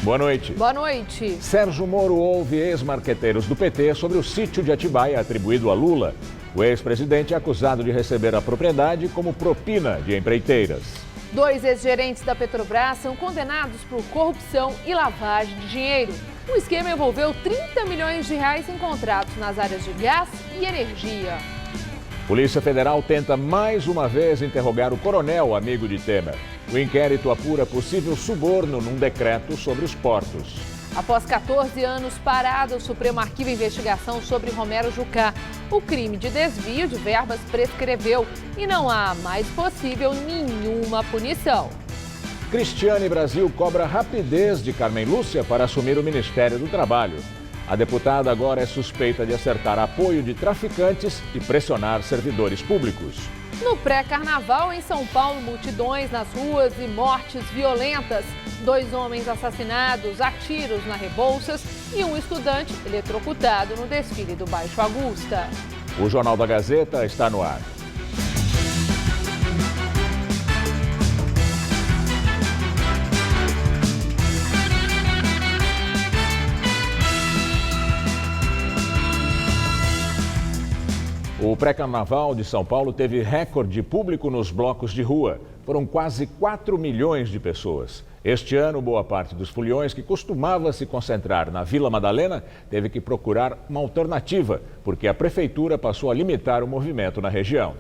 Boa noite. Boa noite. Sérgio Moro ouve ex-marqueteiros do PT sobre o sítio de Atibaia atribuído a Lula. O ex-presidente é acusado de receber a propriedade como propina de empreiteiras. 2 ex-gerentes da Petrobras são condenados por corrupção e lavagem de dinheiro. O esquema envolveu 30 milhões de reais em contratos nas áreas de gás e energia. Polícia Federal tenta mais uma vez interrogar o coronel amigo de Temer. O inquérito apura possível suborno num decreto sobre os portos. Após 14 anos parado, o Supremo arquiva investigação sobre Romero Jucá. O crime de desvio de verbas prescreveu e não há mais possível nenhuma punição. Cristiane Brasil cobra rapidez de Carmen Lúcia para assumir o Ministério do Trabalho. A deputada agora é suspeita de acertar apoio de traficantes e pressionar servidores públicos. No pré-carnaval, em São Paulo, multidões nas ruas e mortes violentas. 2 homens assassinados a tiros na Rebouças e um estudante eletrocutado no desfile do Baixo Augusta. O Jornal da Gazeta está no ar. O pré-carnaval de São Paulo teve recorde público nos blocos de rua. Foram quase 4 milhões de pessoas. Este ano, boa parte dos foliões que costumava se concentrar na Vila Madalena teve que procurar uma alternativa, porque a prefeitura passou a limitar o movimento na região.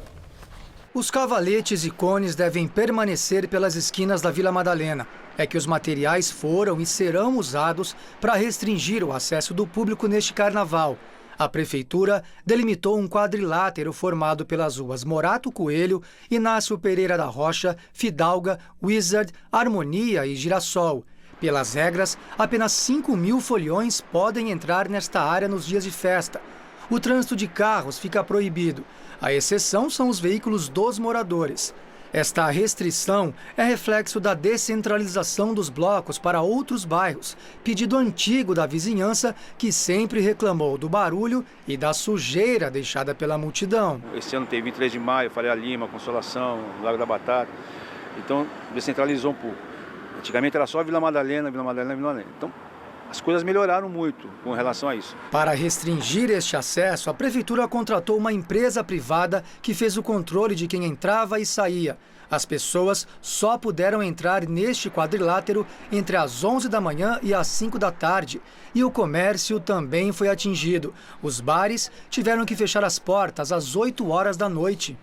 Os cavaletes e cones devem permanecer pelas esquinas da Vila Madalena. É que os materiais foram e serão usados para restringir o acesso do público neste carnaval. A prefeitura delimitou um quadrilátero formado pelas ruas Morato Coelho, Inácio Pereira da Rocha, Fidalga, Wizard, Harmonia e Girassol. Pelas regras, apenas 5.000 foliões podem entrar nesta área nos dias de festa. O trânsito de carros fica proibido. A exceção são os veículos dos moradores. Esta restrição é reflexo da descentralização dos blocos para outros bairros, pedido antigo da vizinhança que sempre reclamou do barulho e da sujeira deixada pela multidão. Esse ano teve 23 de maio, Faria Lima, Consolação, Lago da Batata, então descentralizou um pouco. Antigamente era só Vila Madalena, Vila Madalena, Vila Madalena. Então as coisas melhoraram muito com relação a isso. Para restringir este acesso, a prefeitura contratou uma empresa privada que fez o controle de quem entrava e saía. As pessoas só puderam entrar neste quadrilátero entre as 11 da manhã e as 5 da tarde. E o comércio também foi atingido. Os bares tiveram que fechar as portas às 8 horas da noite.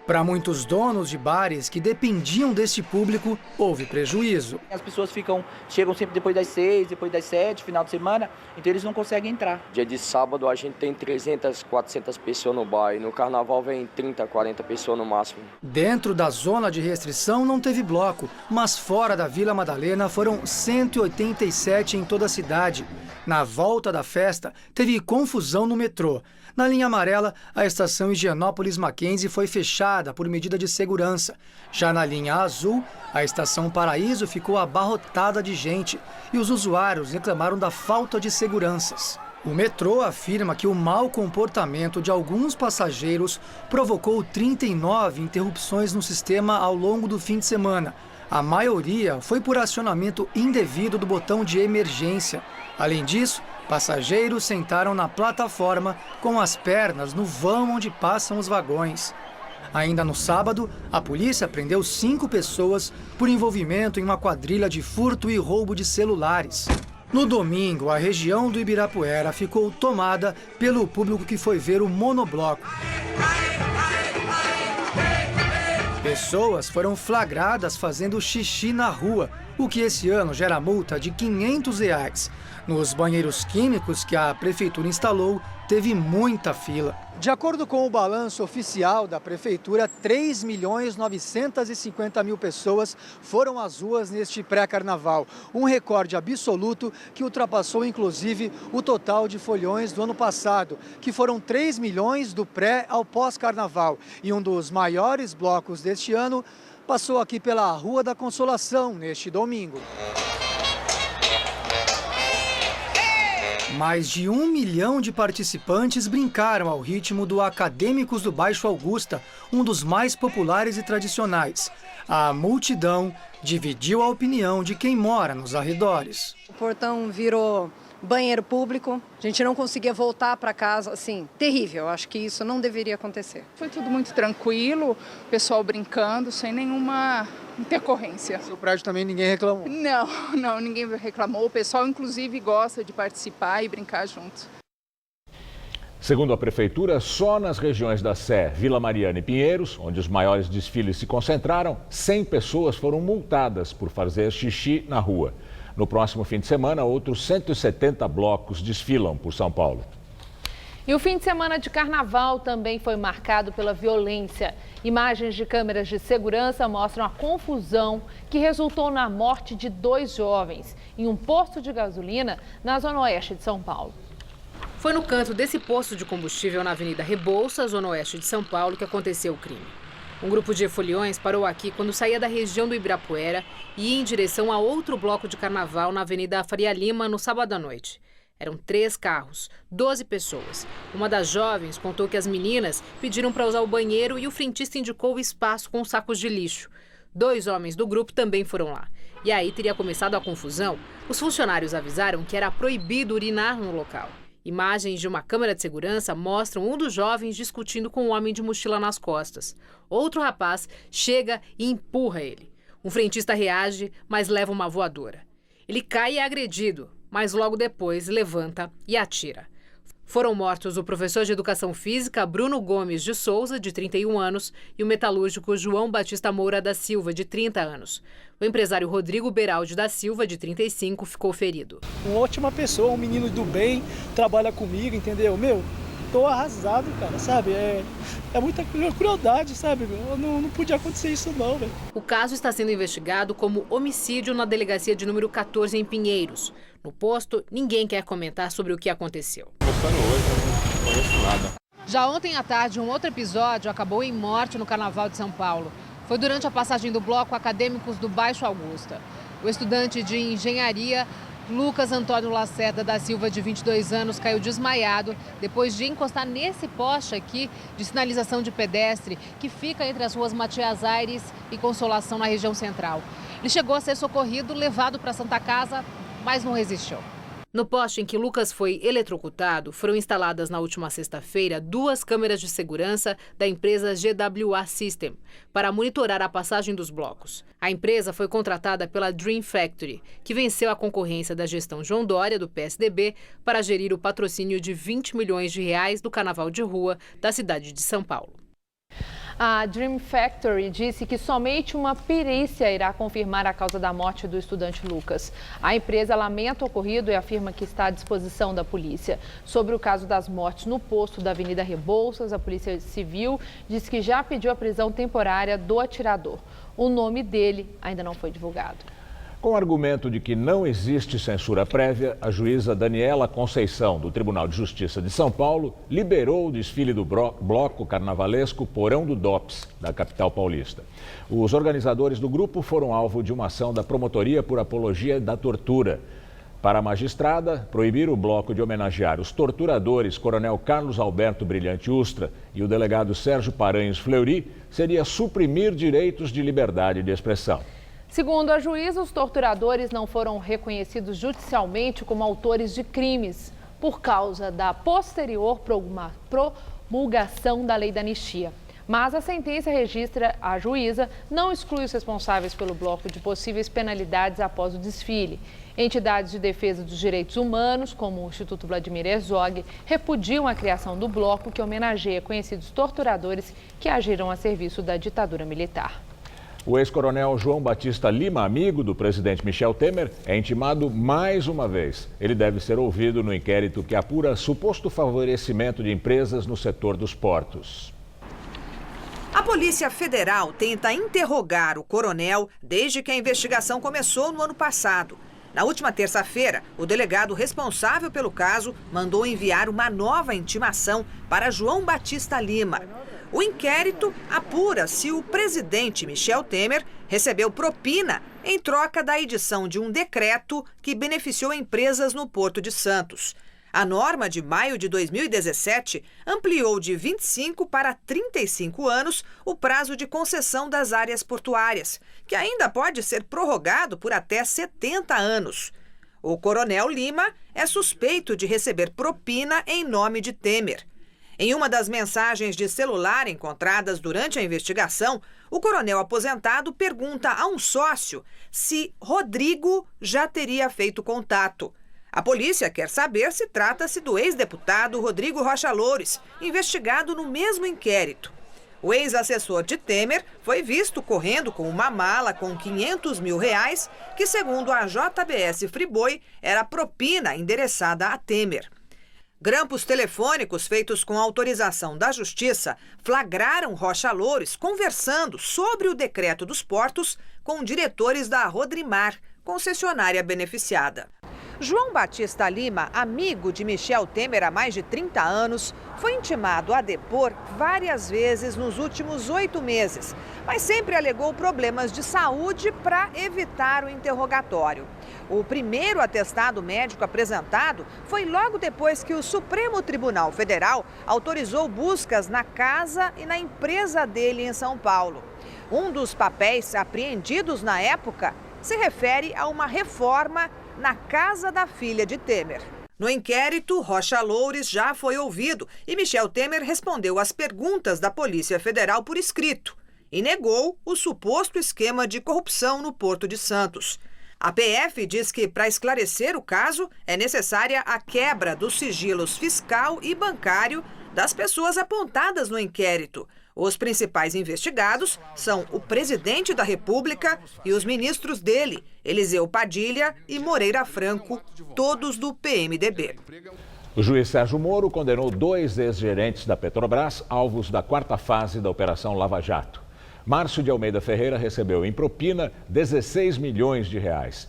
Para muitos donos de bares que dependiam deste público, houve prejuízo. As pessoas chegam sempre depois das 6, depois das 7, final de semana, então eles não conseguem entrar. Dia de sábado a gente tem 300, 400 pessoas no bar e no carnaval vem 30, 40 pessoas no máximo. Dentro da zona de restrição não teve bloco, mas fora da Vila Madalena foram 187 em toda a cidade. Na volta da festa, teve confusão no metrô. Na linha amarela, a estação Higienópolis Mackenzie foi fechada por medida de segurança. Já na linha azul, a estação Paraíso ficou abarrotada de gente e os usuários reclamaram da falta de seguranças. O metrô afirma que o mau comportamento de alguns passageiros provocou 39 interrupções no sistema ao longo do fim de semana. A maioria foi por acionamento indevido do botão de emergência. Além disso, passageiros sentaram na plataforma com as pernas no vão onde passam os vagões. Ainda no sábado, a polícia prendeu 5 pessoas por envolvimento em uma quadrilha de furto e roubo de celulares. No domingo, a região do Ibirapuera ficou tomada pelo público que foi ver o monobloco. Pessoas foram flagradas fazendo xixi na rua, o que esse ano gera multa de R$ 500. Nos banheiros químicos que a prefeitura instalou, teve muita fila. De acordo com o balanço oficial da prefeitura, 3.950.000 pessoas foram às ruas neste pré-carnaval. Um recorde absoluto que ultrapassou, inclusive, o total de foliões do ano passado, que foram 3 milhões do pré ao pós-carnaval. E um dos maiores blocos deste ano passou aqui pela Rua da Consolação, neste domingo. Mais de 1 milhão de participantes brincaram ao ritmo do Acadêmicos do Baixo Augusta, um dos mais populares e tradicionais. A multidão dividiu a opinião de quem mora nos arredores. O portão virou banheiro público, a gente não conseguia voltar para casa, assim, terrível. Acho que isso não deveria acontecer. Foi tudo muito tranquilo, o pessoal brincando, sem nenhuma intercorrência. Seu prédio também ninguém reclamou? Não, ninguém reclamou. O pessoal, inclusive, gosta de participar e brincar junto. Segundo a Prefeitura, só nas regiões da Sé, Vila Mariana e Pinheiros, onde os maiores desfiles se concentraram, 100 pessoas foram multadas por fazer xixi na rua. No próximo fim de semana, outros 170 blocos desfilam por São Paulo. E o fim de semana de carnaval também foi marcado pela violência. Imagens de câmeras de segurança mostram a confusão que resultou na morte de 2 jovens em um posto de gasolina na zona oeste de São Paulo. Foi no canto desse posto de combustível na Avenida Rebouças, zona oeste de São Paulo, que aconteceu o crime. Um grupo de foliões parou aqui quando saía da região do Ibirapuera e ia em direção a outro bloco de carnaval na Avenida Faria Lima no sábado à noite. Eram 3 carros, 12 pessoas. Uma das jovens contou que as meninas pediram para usar o banheiro e o frentista indicou o espaço com sacos de lixo. 2 homens do grupo também foram lá. E aí teria começado a confusão. Os funcionários avisaram que era proibido urinar no local. Imagens de uma câmera de segurança mostram um dos jovens discutindo com um homem de mochila nas costas. Outro rapaz chega e empurra ele. Um frentista reage, mas leva uma voadora. Ele cai e é agredido, mas logo depois levanta e atira. Foram mortos o professor de Educação Física Bruno Gomes de Souza, de 31 anos, e o metalúrgico João Batista Moura da Silva, de 30 anos. O empresário Rodrigo Beraldi da Silva, de 35, ficou ferido. Uma ótima pessoa, um menino do bem, trabalha comigo, entendeu? Tô arrasado, cara, sabe? É muita crueldade, sabe? Não podia acontecer isso não, velho. O caso está sendo investigado como homicídio na delegacia de número 14 em Pinheiros. No posto, ninguém quer comentar sobre o que aconteceu. Começando hoje, não conheço nada. Já ontem à tarde, um outro episódio acabou em morte no Carnaval de São Paulo. Foi durante a passagem do bloco Acadêmicos do Baixo Augusta. O estudante de engenharia Lucas Antônio Lacerda da Silva, de 22 anos, caiu desmaiado depois de encostar nesse poste aqui de sinalização de pedestre que fica entre as ruas Matias Aires e Consolação, na região central. Ele chegou a ser socorrido, levado para a Santa Casa, mas não resistiu. No poste em que Lucas foi eletrocutado, foram instaladas na última sexta-feira 2 câmeras de segurança da empresa GWA System para monitorar a passagem dos blocos. A empresa foi contratada pela Dream Factory, que venceu a concorrência da gestão João Dória, do PSDB, para gerir o patrocínio de 20 milhões de reais do Carnaval de Rua da cidade de São Paulo. A Dream Factory disse que somente uma perícia irá confirmar a causa da morte do estudante Lucas. A empresa lamenta o ocorrido e afirma que está à disposição da polícia. Sobre o caso das mortes no posto da Avenida Rebouças, a Polícia Civil disse que já pediu a prisão temporária do atirador. O nome dele ainda não foi divulgado. Com o argumento de que não existe censura prévia, a juíza Daniela Conceição, do Tribunal de Justiça de São Paulo, liberou o desfile do bloco carnavalesco Porão do DOPS, da capital paulista. Os organizadores do grupo foram alvo de uma ação da Promotoria por Apologia da Tortura. Para a magistrada, proibir o bloco de homenagear os torturadores Coronel Carlos Alberto Brilhante Ustra e o delegado Sérgio Paranhos Fleury seria suprimir direitos de liberdade de expressão. Segundo a juíza, os torturadores não foram reconhecidos judicialmente como autores de crimes por causa da posterior promulgação da lei da anistia. Mas a sentença registra a juíza não exclui os responsáveis pelo bloco de possíveis penalidades após o desfile. Entidades de defesa dos direitos humanos, como o Instituto Vladimir Herzog, repudiam a criação do bloco que homenageia conhecidos torturadores que agiram a serviço da ditadura militar. O ex-coronel João Batista Lima, amigo do presidente Michel Temer, é intimado mais uma vez. Ele deve ser ouvido no inquérito que apura suposto favorecimento de empresas no setor dos portos. A Polícia Federal tenta interrogar o coronel desde que a investigação começou no ano passado. Na última terça-feira, o delegado responsável pelo caso mandou enviar uma nova intimação para João Batista Lima. O inquérito apura se o presidente Michel Temer recebeu propina em troca da edição de um decreto que beneficiou empresas no Porto de Santos. A norma de maio de 2017 ampliou de 25 para 35 anos o prazo de concessão das áreas portuárias, que ainda pode ser prorrogado por até 70 anos. O coronel Lima é suspeito de receber propina em nome de Temer. Em uma das mensagens de celular encontradas durante a investigação, o coronel aposentado pergunta a um sócio se Rodrigo já teria feito contato. A polícia quer saber se trata-se do ex-deputado Rodrigo Rocha Loures, investigado no mesmo inquérito. O ex-assessor de Temer foi visto correndo com uma mala com R$500 mil, que, segundo a JBS Friboi, era propina endereçada a Temer. Grampos telefônicos feitos com autorização da Justiça flagraram Rocha Loures conversando sobre o decreto dos portos com diretores da Rodrimar, concessionária beneficiada. João Batista Lima, amigo de Michel Temer há mais de 30 anos, foi intimado a depor várias vezes nos últimos 8 meses, mas sempre alegou problemas de saúde para evitar o interrogatório. O primeiro atestado médico apresentado foi logo depois que o Supremo Tribunal Federal autorizou buscas na casa e na empresa dele em São Paulo. Um dos papéis apreendidos na época se refere a uma reforma na casa da filha de Temer. No inquérito, Rocha Loures já foi ouvido e Michel Temer respondeu às perguntas da Polícia Federal por escrito e negou o suposto esquema de corrupção no Porto de Santos. A PF diz que, para esclarecer o caso, é necessária a quebra dos sigilos fiscal e bancário das pessoas apontadas no inquérito. Os principais investigados são o presidente da República e os ministros dele, Eliseu Padilha e Moreira Franco, todos do PMDB. O juiz Sérgio Moro condenou 2 ex-gerentes da Petrobras, alvos da 4ª fase da Operação Lava Jato. Márcio de Almeida Ferreira recebeu em propina R$16 milhões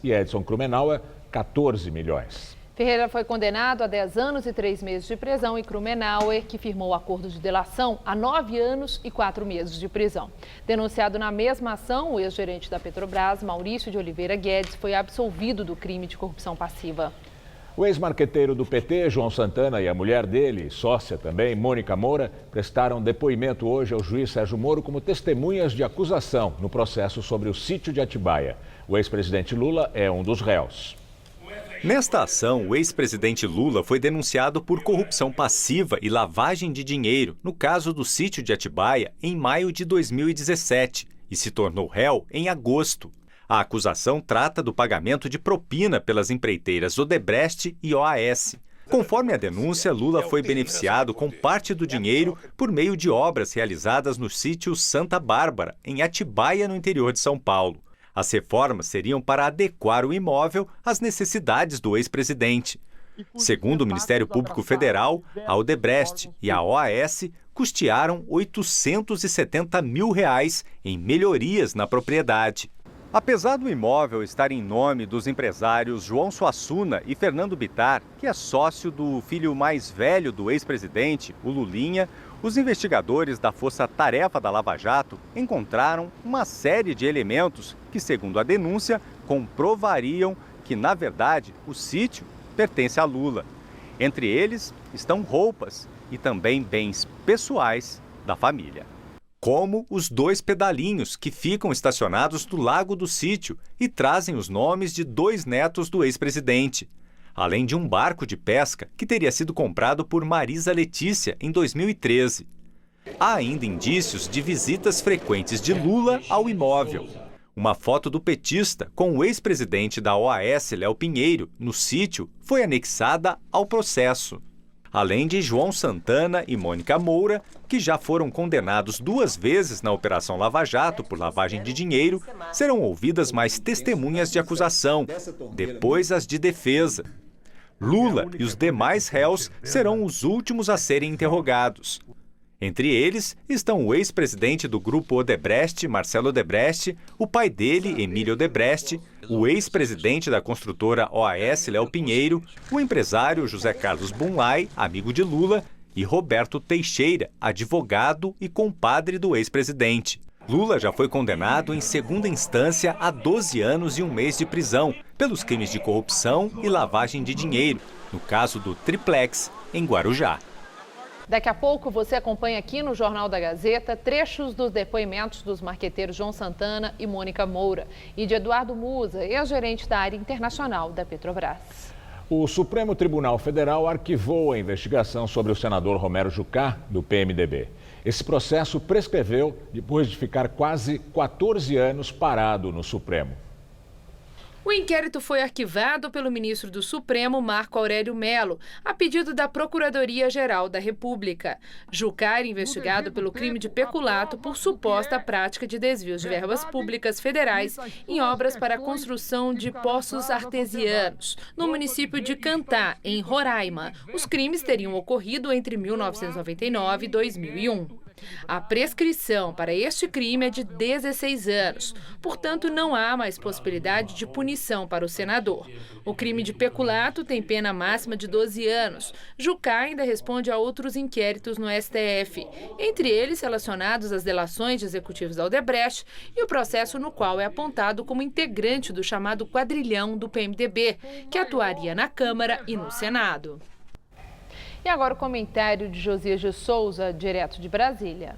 e Edson Krumenauer 14 milhões. Ferreira foi condenado a 10 anos e 3 meses de prisão e Krumenauer, que firmou o acordo de delação, a 9 anos e 4 meses de prisão. Denunciado na mesma ação, o ex-gerente da Petrobras, Maurício de Oliveira Guedes, foi absolvido do crime de corrupção passiva. O ex-marqueteiro do PT, João Santana, e a mulher dele, sócia também, Mônica Moura, prestaram depoimento hoje ao juiz Sérgio Moro como testemunhas de acusação no processo sobre o sítio de Atibaia. O ex-presidente Lula é um dos réus. Nesta ação, o ex-presidente Lula foi denunciado por corrupção passiva e lavagem de dinheiro no caso do sítio de Atibaia em maio de 2017 e se tornou réu em agosto. A acusação trata do pagamento de propina pelas empreiteiras Odebrecht e OAS. Conforme a denúncia, Lula foi beneficiado com parte do dinheiro por meio de obras realizadas no sítio Santa Bárbara, em Atibaia, no interior de São Paulo. As reformas seriam para adequar o imóvel às necessidades do ex-presidente. Segundo o Ministério Público Federal, a Odebrecht e a OAS custearam R$870 mil em melhorias na propriedade. Apesar do imóvel estar em nome dos empresários João Suassuna e Fernando Bittar, que é sócio do filho mais velho do ex-presidente, o Lulinha, os investigadores da Força Tarefa da Lava Jato encontraram uma série de elementos que, segundo a denúncia, comprovariam que, na verdade, o sítio pertence a Lula. Entre eles estão roupas e também bens pessoais da família. Como os 2 pedalinhos que ficam estacionados do lago do sítio e trazem os nomes de 2 netos do ex-presidente. Além de um barco de pesca que teria sido comprado por Marisa Letícia em 2013. Há ainda indícios de visitas frequentes de Lula ao imóvel. Uma foto do petista com o ex-presidente da OAS, Léo Pinheiro, no sítio, foi anexada ao processo. Além de João Santana e Mônica Moura, que já foram condenados 2 vezes na Operação Lava Jato por lavagem de dinheiro, serão ouvidas mais testemunhas de acusação, depois as de defesa. Lula e os demais réus serão os últimos a serem interrogados. Entre eles estão o ex-presidente do grupo Odebrecht, Marcelo Odebrecht, o pai dele, Emílio Odebrecht, o ex-presidente da construtora OAS, Léo Pinheiro, o empresário José Carlos Bunlai, amigo de Lula, e Roberto Teixeira, advogado e compadre do ex-presidente. Lula já foi condenado em segunda instância a 12 anos e 1 mês de prisão pelos crimes de corrupção e lavagem de dinheiro, no caso do Triplex, em Guarujá. Daqui a pouco você acompanha aqui no Jornal da Gazeta trechos dos depoimentos dos marqueteiros João Santana e Mônica Moura e de Eduardo Musa, ex-gerente da área internacional da Petrobras. O Supremo Tribunal Federal arquivou a investigação sobre o senador Romero Jucá, do PMDB. Esse processo prescreveu depois de ficar quase 14 anos parado no Supremo. O inquérito foi arquivado pelo ministro do Supremo, Marco Aurélio Mello, a pedido da Procuradoria-Geral da República. Jucá era investigado pelo crime de peculato por suposta prática de desvios de verbas públicas federais em obras para a construção de poços artesianos, no município de Cantá, em Roraima. Os crimes teriam ocorrido entre 1999 e 2001. A prescrição para este crime é de 16 anos, portanto não há mais possibilidade de punição para o senador. O crime de peculato tem pena máxima de 12 anos. Jucá ainda responde a outros inquéritos no STF, entre eles relacionados às delações de executivos da Odebrecht e o processo no qual é apontado como integrante do chamado quadrilhão do PMDB, que atuaria na Câmara e no Senado. E agora o comentário de Josias de Souza, direto de Brasília.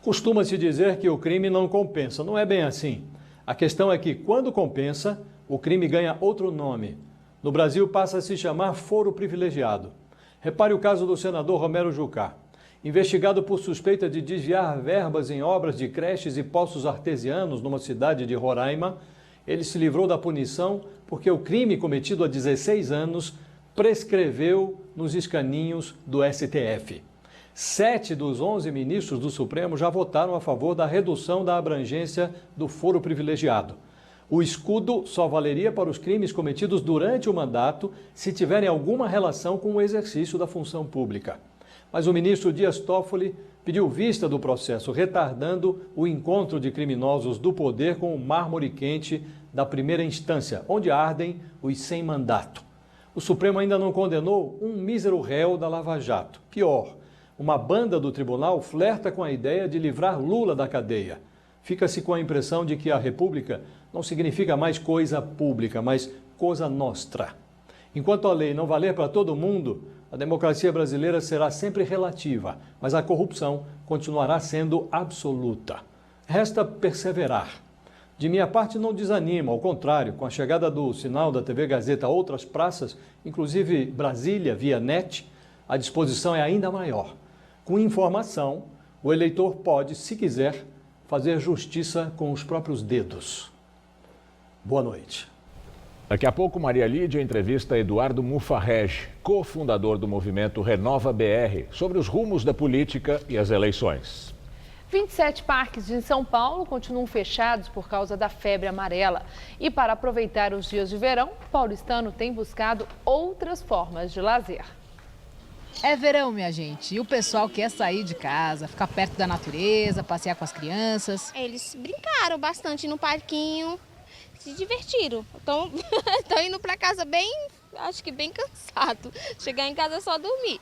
Costuma-se dizer que o crime não compensa. Não é bem assim. A questão é que, quando compensa, o crime ganha outro nome. No Brasil, passa a se chamar foro privilegiado. Repare o caso do senador Romero Jucá. Investigado por suspeita de desviar verbas em obras de creches e poços artesianos numa cidade de Roraima, ele se livrou da punição porque o crime cometido há 16 anos prescreveu nos escaninhos do STF. 7 dos 11 ministros do Supremo já votaram a favor da redução da abrangência do foro privilegiado. O escudo só valeria para os crimes cometidos durante o mandato se tiverem alguma relação com o exercício da função pública. Mas o ministro Dias Toffoli pediu vista do processo, retardando o encontro de criminosos do poder com o mármore quente da primeira instância, onde ardem os sem mandato. O Supremo ainda não condenou um mísero réu da Lava Jato. Pior, uma banda do tribunal flerta com a ideia de livrar Lula da cadeia. Fica-se com a impressão de que a República não significa mais coisa pública, mas cosa nostra. Enquanto a lei não valer para todo mundo, a democracia brasileira será sempre relativa, mas a corrupção continuará sendo absoluta. Resta perseverar. De minha parte, não desanima, ao contrário, com a chegada do sinal da TV Gazeta a outras praças, inclusive Brasília, via net, a disposição é ainda maior. Com informação, o eleitor pode, se quiser, fazer justiça com os próprios dedos. Boa noite. Daqui a pouco, Maria Lídia entrevista Eduardo Mufarrege, cofundador do movimento Renova BR, sobre os rumos da política e as eleições. 27 parques em São Paulo continuam fechados por causa da febre amarela. E para aproveitar os dias de verão, o paulistano tem buscado outras formas de lazer. É verão, minha gente, e o pessoal quer sair de casa, ficar perto da natureza, passear com as crianças. Eles brincaram bastante no parquinho, se divertiram. Estão indo para casa acho que bem cansado. Chegar em casa é só dormir.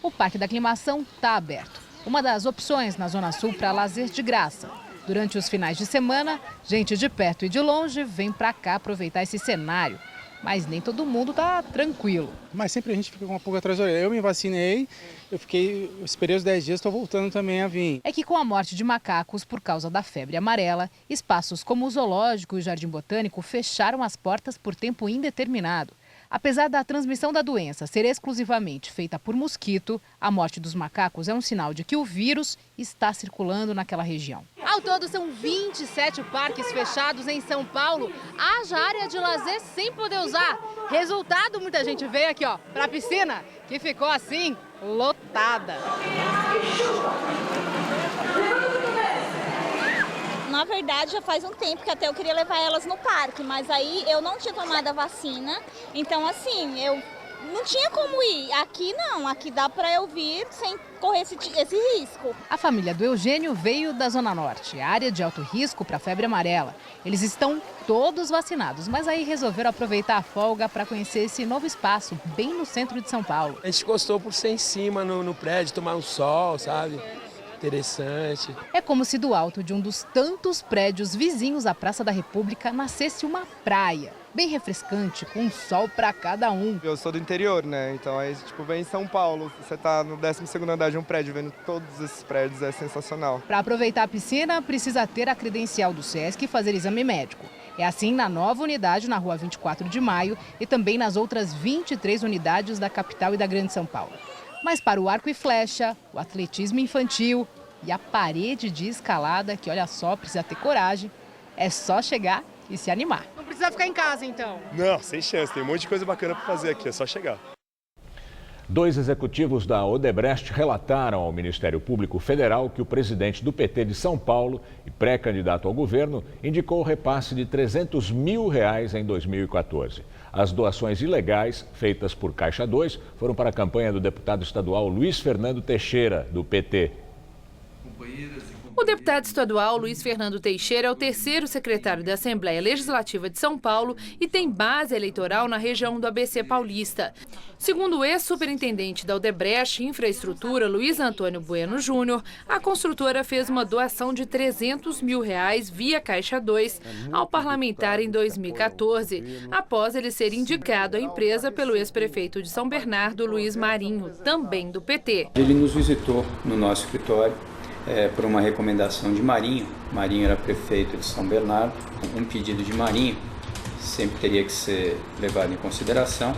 O Parque da Aclimação está aberto. Uma das opções na Zona Sul para lazer de graça. Durante os finais de semana, gente de perto e de longe vem para cá aproveitar esse cenário. Mas nem todo mundo está tranquilo. Mas sempre a gente fica com uma pulga atrás da orelha. Eu me vacinei, esperei os 10 dias, estou voltando também a vir. É que com a morte de macacos por causa da febre amarela, espaços como o Zoológico e o Jardim Botânico fecharam as portas por tempo indeterminado. Apesar da transmissão da doença ser exclusivamente feita por mosquito, a morte dos macacos é um sinal de que o vírus está circulando naquela região. Ao todo, são 27 parques fechados em São Paulo. Haja área de lazer sem poder usar. Resultado, muita gente veio aqui para a piscina, que ficou assim, lotada. Na verdade, já faz um tempo que até eu queria levar elas no parque, mas aí eu não tinha tomado a vacina, então assim, eu não tinha como ir. Aqui não, aqui dá para eu vir sem correr esse risco. A família do Eugênio veio da Zona Norte, área de alto risco para febre amarela. Eles estão todos vacinados, mas aí resolveram aproveitar a folga para conhecer esse novo espaço, bem no centro de São Paulo. A gente gostou por ser em cima, no prédio, tomar um sol, sabe? interessante. É como se do alto de um dos tantos prédios vizinhos à Praça da República nascesse uma praia, bem refrescante, com um sol para cada um. Eu sou do interior, né? Então aí, tipo, vem em São Paulo, você tá no 12º andar de um prédio, vendo todos esses prédios, é sensacional. Para aproveitar a piscina, precisa ter a credencial do SESC e fazer exame médico. É assim na nova unidade na Rua 24 de Maio e também nas outras 23 unidades da capital e da Grande São Paulo. Mas para o arco e flecha, o atletismo infantil e a parede de escalada, que olha só, precisa ter coragem, é só chegar e se animar. Não precisa ficar em casa, então? Não, sem chance, tem um monte de coisa bacana para fazer aqui, é só chegar. 2 executivos da Odebrecht relataram ao Ministério Público Federal que o presidente do PT de São Paulo e pré-candidato ao governo indicou o repasse de R$300 mil em 2014. As doações ilegais feitas por Caixa 2 foram para a campanha do deputado estadual Luiz Fernando Teixeira, do PT. O deputado estadual Luiz Fernando Teixeira é o 3º secretário da Assembleia Legislativa de São Paulo e tem base eleitoral na região do ABC paulista. Segundo o ex-superintendente da Odebrecht Infraestrutura, Luiz Antônio Bueno Júnior, a construtora fez uma doação de R$300 mil via Caixa 2 ao parlamentar em 2014, após ele ser indicado à empresa pelo ex-prefeito de São Bernardo, Luiz Marinho, também do PT. Ele nos visitou no nosso escritório por uma recomendação de Marinho. Marinho era prefeito de São Bernardo. Um pedido de Marinho sempre teria que ser levado em consideração.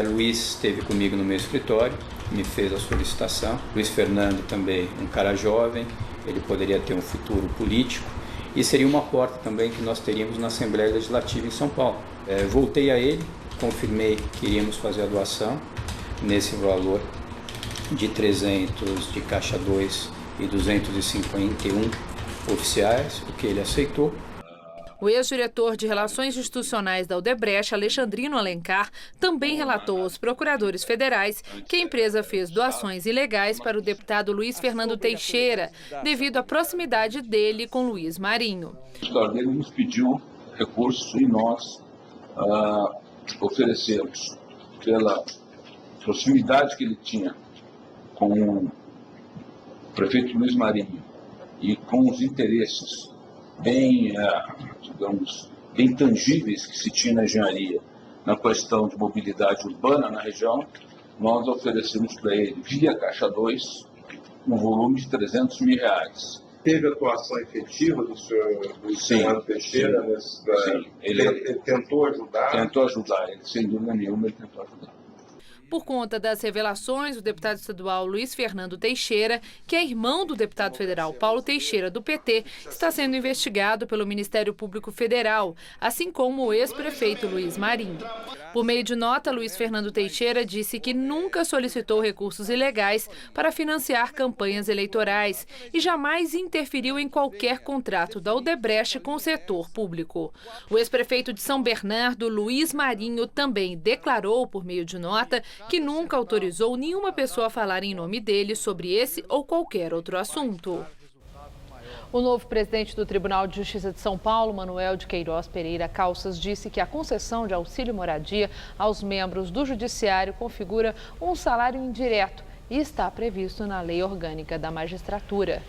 Luiz esteve comigo no meu escritório, me fez a solicitação. Luiz Fernando também, um cara jovem, ele poderia ter um futuro político e seria uma porta também que nós teríamos na Assembleia Legislativa em São Paulo. Voltei a ele, confirmei que iríamos fazer a doação nesse valor de 300 de Caixa 2 e 251 oficiais, o que ele aceitou. O ex-diretor de Relações Institucionais da Odebrecht, Alexandrino Alencar, também relatou aos procuradores federais que a empresa fez doações ilegais para o deputado Luiz Fernando Teixeira, devido à proximidade dele com Luiz Marinho. O escritório dele nos pediu recursos e nós oferecemos, pela proximidade que ele tinha com o prefeito Luiz Marinho e com os interesses bem tangíveis que se tinha na engenharia, na questão de mobilidade urbana na região, nós oferecemos para ele, via Caixa 2, um volume de R$300 mil. Teve atuação efetiva do senhor Luiz Fernando Teixeira? Sim, ele tentou ajudar? Tentou ajudar, ele, sem dúvida nenhuma, ele tentou ajudar. Por conta das revelações, o deputado estadual Luiz Fernando Teixeira, que é irmão do deputado federal Paulo Teixeira, do PT, está sendo investigado pelo Ministério Público Federal, assim como o ex-prefeito Luiz Marinho. Por meio de nota, Luiz Fernando Teixeira disse que nunca solicitou recursos ilegais para financiar campanhas eleitorais e jamais interferiu em qualquer contrato da Odebrecht com o setor público. O ex-prefeito de São Bernardo, Luiz Marinho, também declarou, por meio de nota, que nunca autorizou nenhuma pessoa a falar em nome dele sobre esse ou qualquer outro assunto. O novo presidente do Tribunal de Justiça de São Paulo, Manuel de Queiroz Pereira Calças, disse que a concessão de auxílio moradia aos membros do Judiciário configura um salário indireto e está previsto na Lei Orgânica da Magistratura.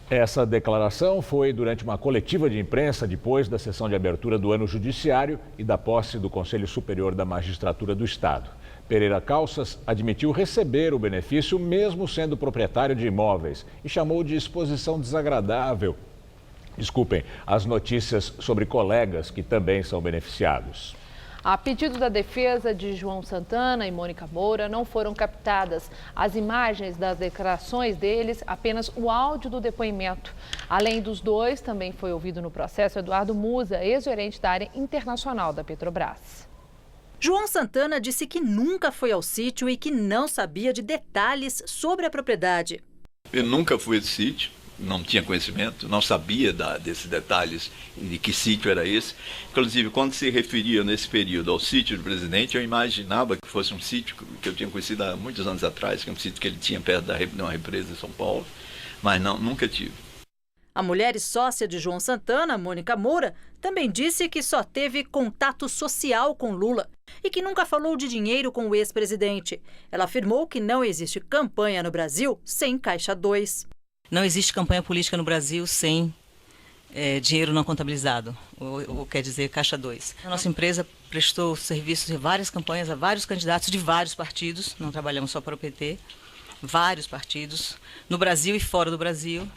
Essa declaração foi durante uma coletiva de imprensa depois da sessão de abertura do ano judiciário e da posse do Conselho Superior da Magistratura do Estado. Pereira Calças admitiu receber o benefício mesmo sendo proprietário de imóveis e chamou de exposição desagradável, as notícias sobre colegas que também são beneficiados. A pedido da defesa de João Santana e Mônica Moura, não foram captadas as imagens das declarações deles, apenas o áudio do depoimento. Além dos dois, também foi ouvido no processo Eduardo Musa, ex-gerente da área internacional da Petrobras. João Santana disse que nunca foi ao sítio e que não sabia de detalhes sobre a propriedade. Eu nunca fui ao sítio. Não tinha conhecimento, não sabia desses detalhes de que sítio era esse. Inclusive, quando se referia nesse período ao sítio do presidente, eu imaginava que fosse um sítio que eu tinha conhecido há muitos anos atrás, que é um sítio que ele tinha perto de uma represa em São Paulo, mas não, nunca tive. A mulher e sócia de João Santana, Mônica Moura, também disse que só teve contato social com Lula e que nunca falou de dinheiro com o ex-presidente. Ela afirmou que não existe campanha no Brasil sem Caixa 2. Não existe campanha política no Brasil sem dinheiro não contabilizado, ou quer dizer, Caixa 2. A nossa empresa prestou serviços de várias campanhas a vários candidatos de vários partidos, não trabalhamos só para o PT, vários partidos, no Brasil e fora do Brasil.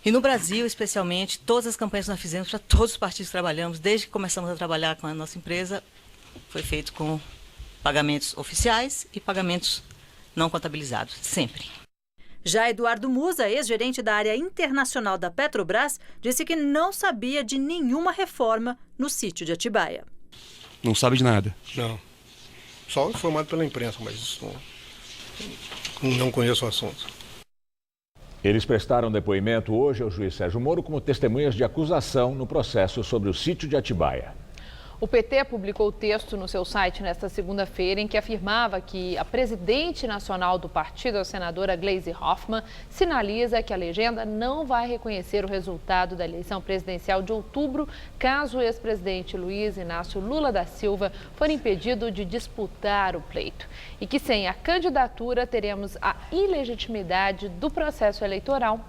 E no Brasil, especialmente, todas as campanhas que nós fizemos para todos os partidos que trabalhamos, desde que começamos a trabalhar com a nossa empresa, foi feito com pagamentos oficiais e pagamentos não contabilizados, sempre. Já Eduardo Musa, ex-gerente da área internacional da Petrobras, disse que não sabia de nenhuma reforma no sítio de Atibaia. Não sabe de nada? Não. Só informado pela imprensa, mas não conheço o assunto. Eles prestaram depoimento hoje ao juiz Sérgio Moro como testemunhas de acusação no processo sobre o sítio de Atibaia. O PT publicou texto no seu site nesta segunda-feira em que afirmava que a presidente nacional do partido, a senadora Gleisi Hoffmann, sinaliza que a legenda não vai reconhecer o resultado da eleição presidencial de outubro, caso o ex-presidente Luiz Inácio Lula da Silva for impedido de disputar o pleito. E que sem a candidatura teremos a ilegitimidade do processo eleitoral.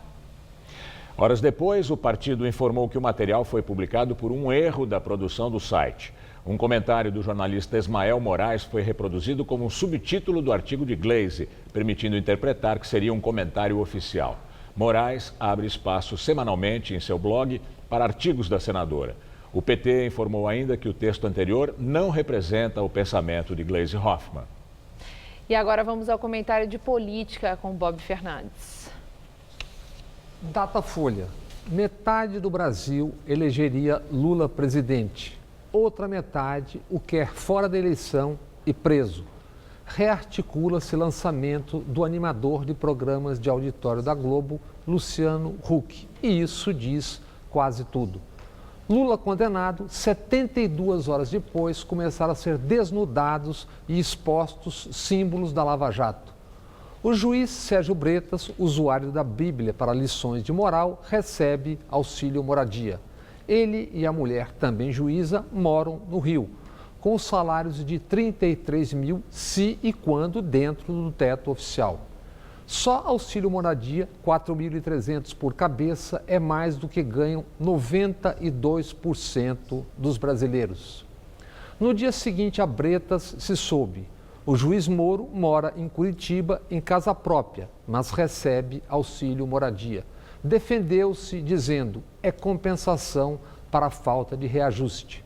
Horas depois, o partido informou que o material foi publicado por um erro da produção do site. Um comentário do jornalista Ismael Moraes foi reproduzido como um subtítulo do artigo de Gleisi, permitindo interpretar que seria um comentário oficial. Moraes abre espaço semanalmente em seu blog para artigos da senadora. O PT informou ainda que o texto anterior não representa o pensamento de Gleisi Hoffmann. E agora vamos ao comentário de política com Bob Fernandes. Datafolha. Metade do Brasil elegeria Lula presidente. Outra metade o quer fora da eleição e preso. Rearticula-se lançamento do animador de programas de auditório da Globo, Luciano Huck. E isso diz quase tudo. Lula condenado, 72 horas depois, começaram a ser desnudados e expostos símbolos da Lava Jato. O juiz Sérgio Bretas, usuário da Bíblia para lições de moral, recebe auxílio moradia. Ele e a mulher, também juíza, moram no Rio, com salários de 33 mil se e quando dentro do teto oficial. Só auxílio moradia, 4.300 por cabeça, é mais do que ganham 92% dos brasileiros. No dia seguinte a Bretas se soube. O juiz Moro mora em Curitiba, em casa própria, mas recebe auxílio moradia. Defendeu-se dizendo, é compensação para a falta de reajuste.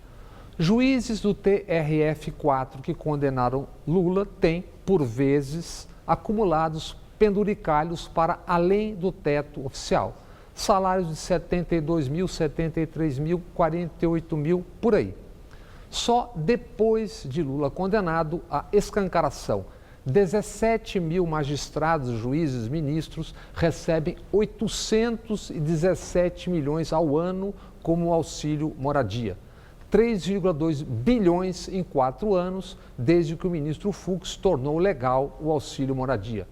Juízes do TRF4 que condenaram Lula têm, por vezes, acumulados penduricalhos para além do teto oficial. Salários de 72 mil, 73 mil, 48 mil, por aí. Só depois de Lula condenado, a escancaração. 17 mil magistrados, juízes, ministros recebem 817 milhões ao ano como auxílio moradia. 3,2 bilhões em 4 anos, desde que o ministro Fux tornou legal o auxílio moradia.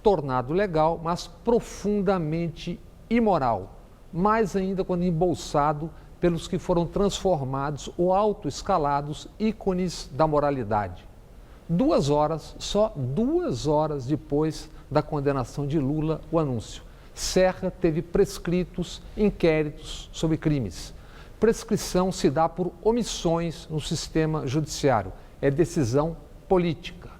Tornado legal, mas profundamente imoral. Mais ainda quando embolsado pelos que foram transformados ou autoescalados ícones da moralidade. 2 horas, só 2 horas depois da condenação de Lula, o anúncio. Serra teve prescritos inquéritos sobre crimes. Prescrição se dá por omissões no sistema judiciário. É decisão política.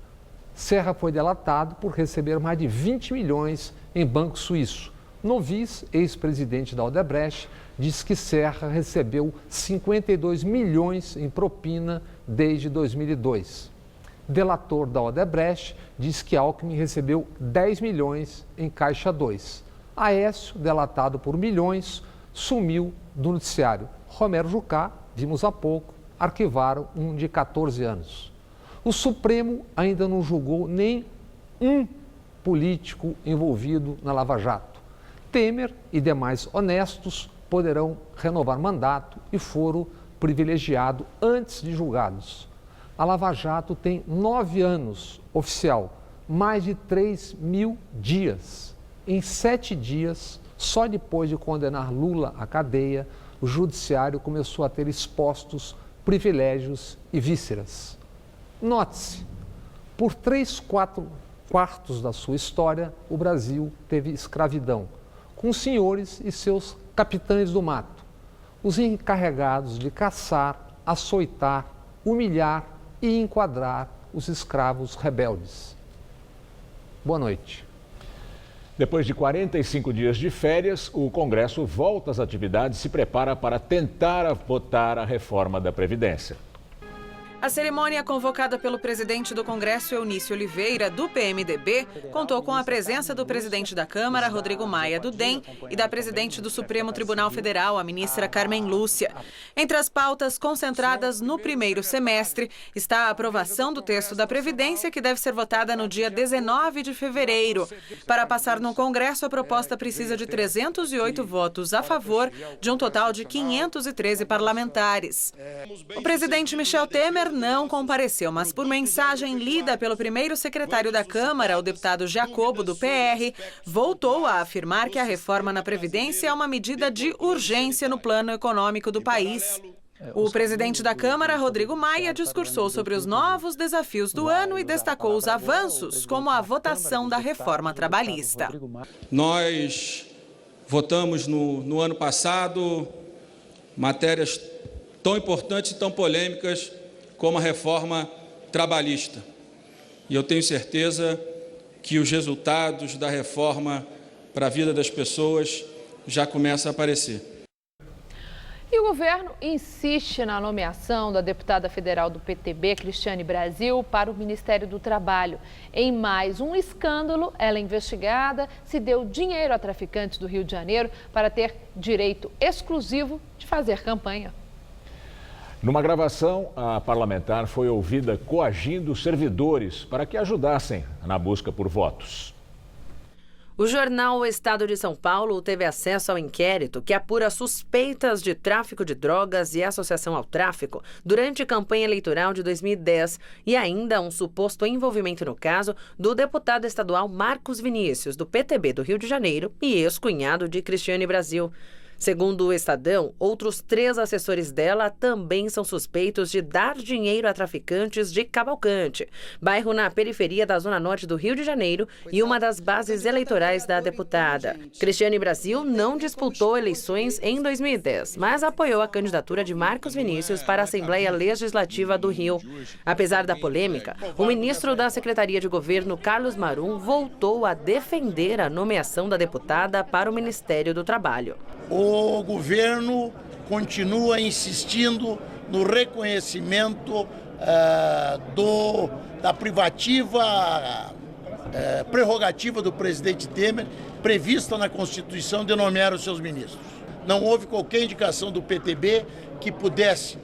Serra foi delatado por receber mais de 20 milhões em banco suíço. Novis, ex-presidente da Odebrecht, diz que Serra recebeu 52 milhões em propina desde 2002. Delator da Odebrecht diz que Alckmin recebeu 10 milhões em Caixa 2. Aécio, delatado por milhões, sumiu do noticiário. Romero Jucá, vimos há pouco, arquivaram um de 14 anos. O Supremo ainda não julgou nem um político envolvido na Lava Jato. Temer e demais honestos poderão renovar mandato e foro privilegiado antes de julgados. A Lava Jato tem 9 anos oficial, mais de 3 mil dias. Em 7 dias, Só depois de condenar Lula à cadeia, o judiciário começou a ter expostos privilégios e vísceras. Note-se, por 3/4 da sua história, o Brasil teve escravidão, com os senhores e seus capitães do mato, os encarregados de caçar, açoitar, humilhar e enquadrar os escravos rebeldes. Boa noite. Depois de 45 dias de férias, o Congresso volta às atividades e se prepara para tentar votar a reforma da Previdência. A cerimônia convocada pelo presidente do Congresso, Eunício Oliveira, do PMDB, contou com a presença do presidente da Câmara, Rodrigo Maia, do DEM, e da presidente do Supremo Tribunal Federal, a ministra Carmen Lúcia. Entre as pautas concentradas no primeiro semestre está a aprovação do texto da Previdência, que deve ser votada no dia 19 de fevereiro. Para passar no Congresso, a proposta precisa de 308 votos a favor, de um total de 513 parlamentares. O presidente Michel Temer não compareceu, mas por mensagem lida pelo primeiro secretário da Câmara, o deputado Jacobo, do PR, voltou a afirmar que a reforma na Previdência é uma medida de urgência no plano econômico do país. O presidente da Câmara, Rodrigo Maia, discursou sobre os novos desafios do ano e destacou os avanços, como a votação da reforma trabalhista. Nós votamos no ano passado matérias tão importantes e tão polêmicas como a reforma trabalhista. E eu tenho certeza que os resultados da reforma para a vida das pessoas já começam a aparecer. E o governo insiste na nomeação da deputada federal do PTB, Cristiane Brasil, para o Ministério do Trabalho. Em mais um escândalo, ela é investigada se deu dinheiro a traficantes do Rio de Janeiro para ter direito exclusivo de fazer campanha. Numa gravação, a parlamentar foi ouvida coagindo servidores para que ajudassem na busca por votos. O jornal O Estado de São Paulo teve acesso ao inquérito que apura suspeitas de tráfico de drogas e associação ao tráfico durante a campanha eleitoral de 2010 e ainda um suposto envolvimento no caso do deputado estadual Marcos Vinícius, do PTB do Rio de Janeiro e ex-cunhado de Cristiane Brasil. Segundo o Estadão, outros 3 assessores dela também são suspeitos de dar dinheiro a traficantes de Cavalcante, bairro na periferia da Zona Norte do Rio de Janeiro e uma das bases eleitorais da deputada. Cristiane Brasil não disputou eleições em 2010, mas apoiou a candidatura de Marcos Vinícius para a Assembleia Legislativa do Rio. Apesar da polêmica, o ministro da Secretaria de Governo, Carlos Marum, voltou a defender a nomeação da deputada para o Ministério do Trabalho. O governo continua insistindo no reconhecimento da prerrogativa do presidente Temer, prevista na Constituição, de nomear os seus ministros. Não houve qualquer indicação do PTB que pudesse,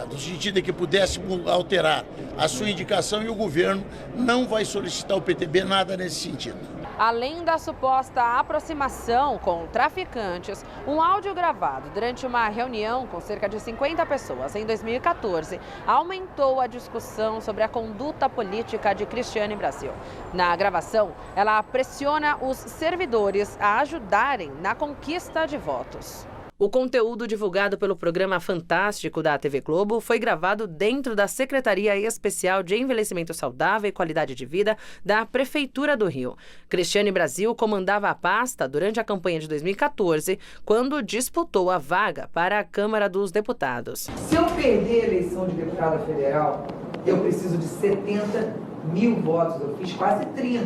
no sentido de que pudesse alterar a sua indicação, e o governo não vai solicitar ao PTB nada nesse sentido. Além da suposta aproximação com traficantes, um áudio gravado durante uma reunião com cerca de 50 pessoas em 2014 aumentou a discussão sobre a conduta política de Cristiane Brasil. Na gravação, ela pressiona os servidores a ajudarem na conquista de votos. O conteúdo divulgado pelo programa Fantástico da TV Globo foi gravado dentro da Secretaria Especial de Envelhecimento Saudável e Qualidade de Vida da Prefeitura do Rio. Cristiane Brasil comandava a pasta durante a campanha de 2014, quando disputou a vaga para a Câmara dos Deputados. Se eu perder a eleição de deputada federal, eu preciso de 70 mil votos. Eu fiz quase 30,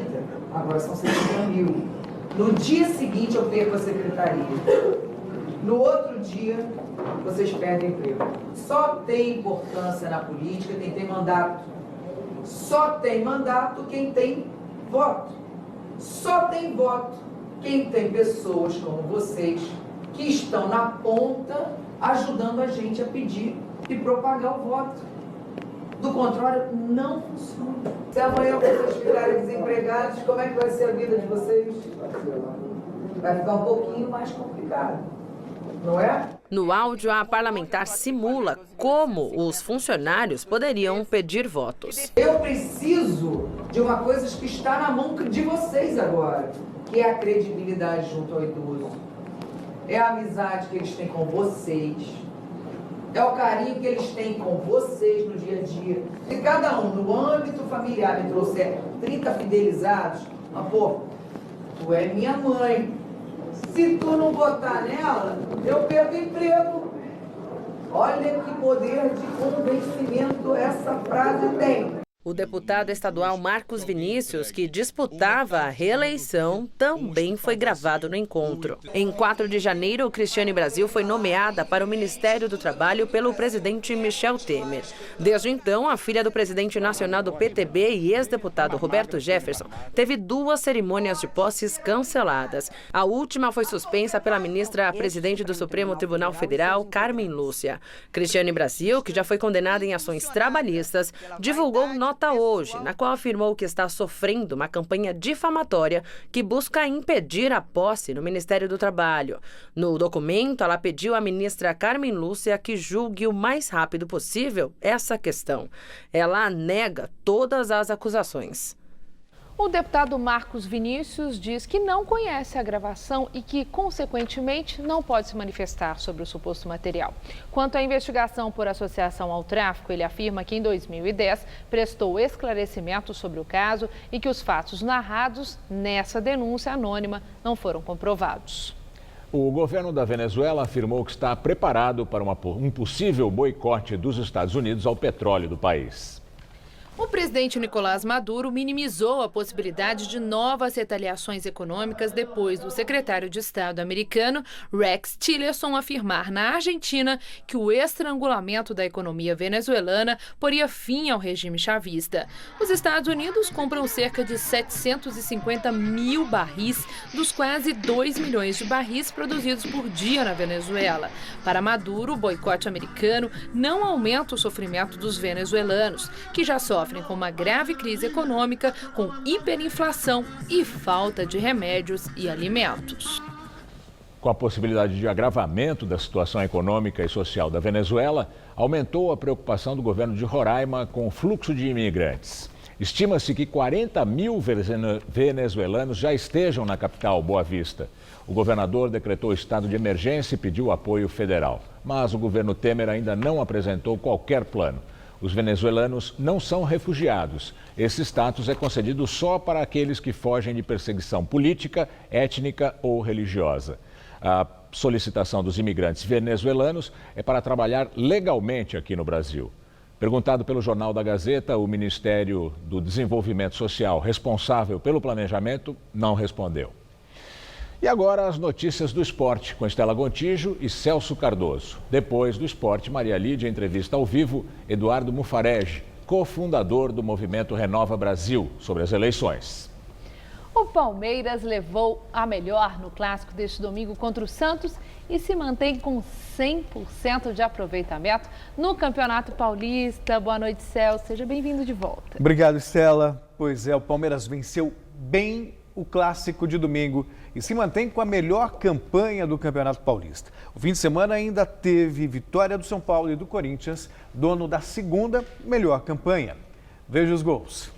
agora são 70 mil. No dia seguinte eu perco a secretaria. No outro dia, vocês perdem emprego. Só tem importância na política quem tem mandato. Só tem mandato quem tem voto. Só tem voto quem tem pessoas como vocês que estão na ponta ajudando a gente a pedir e propagar o voto. Do contrário, não funciona. Se amanhã vocês ficarem desempregados, como é que vai ser a vida de vocês? Vai ficar um pouquinho mais complicado. Não é? No áudio, a parlamentar simula como os funcionários poderiam pedir votos. Eu preciso de uma coisa que está na mão de vocês agora. que é a credibilidade junto ao idoso, é a amizade que eles têm com vocês, é o carinho que eles têm com vocês no dia a dia. Se cada um no âmbito familiar me trouxer 30 fidelizados, mas pô, tu é minha mãe. Se tu não botar nela, eu perco emprego. Olha que poder de convencimento essa frase tem. O deputado estadual Marcos Vinícius, que disputava a reeleição, também foi gravado no encontro. Em 4 de janeiro, Cristiane Brasil foi nomeada para o Ministério do Trabalho pelo presidente Michel Temer. Desde então, a filha do presidente nacional do PTB e ex-deputado Roberto Jefferson teve 2 cerimônias de posses canceladas. A última foi suspensa pela ministra presidente do Supremo Tribunal Federal, Carmen Lúcia. Cristiane Brasil, que já foi condenada em ações trabalhistas, divulgou nota hoje, na qual afirmou que está sofrendo uma campanha difamatória que busca impedir a posse no Ministério do Trabalho. No documento, ela pediu à ministra Carmen Lúcia que julgue o mais rápido possível essa questão. Ela nega todas as acusações. O deputado Marcos Vinícius diz que não conhece a gravação e que, consequentemente, não pode se manifestar sobre o suposto material. Quanto à investigação por associação ao tráfico, ele afirma que em 2010 prestou esclarecimento sobre o caso e que os fatos narrados nessa denúncia anônima não foram comprovados. O governo da Venezuela afirmou que está preparado para um possível boicote dos Estados Unidos ao petróleo do país. O presidente Nicolás Maduro minimizou a possibilidade de novas retaliações econômicas depois do secretário de Estado americano Rex Tillerson afirmar na Argentina que o estrangulamento da economia venezuelana poria fim ao regime chavista. Os Estados Unidos compram cerca de 750 mil barris dos quase 2 milhões de barris produzidos por dia na Venezuela. Para Maduro, o boicote americano não aumenta o sofrimento dos venezuelanos, que já sofrem com uma grave crise econômica, com hiperinflação e falta de remédios e alimentos. Com a possibilidade de agravamento da situação econômica e social da Venezuela, aumentou a preocupação do governo de Roraima com o fluxo de imigrantes. Estima-se que 40 mil venezuelanos já estejam na capital, Boa Vista. O governador decretou estado de emergência e pediu apoio federal. Mas o governo Temer ainda não apresentou qualquer plano. Os venezuelanos não são refugiados. Esse status é concedido só para aqueles que fogem de perseguição política, étnica ou religiosa. A solicitação dos imigrantes venezuelanos é para trabalhar legalmente aqui no Brasil. Perguntado pelo Jornal da Gazeta, o Ministério do Desenvolvimento Social, responsável pelo planejamento, não respondeu. E agora as notícias do esporte, com Estela Gontijo e Celso Cardoso. Depois do esporte, Maria Lídia entrevista ao vivo Eduardo Mufarege, cofundador do movimento Renova Brasil, sobre as eleições. O Palmeiras levou a melhor no clássico deste domingo contra o Santos e se mantém com 100% de aproveitamento no Campeonato Paulista. Boa noite, Celso. Seja bem-vindo de volta. Obrigado, Estela. Pois é, o Palmeiras venceu bem o clássico de domingo e se mantém com a melhor campanha do Campeonato Paulista. O fim de semana ainda teve vitória do São Paulo e do Corinthians, dono da segunda melhor campanha. Veja os gols.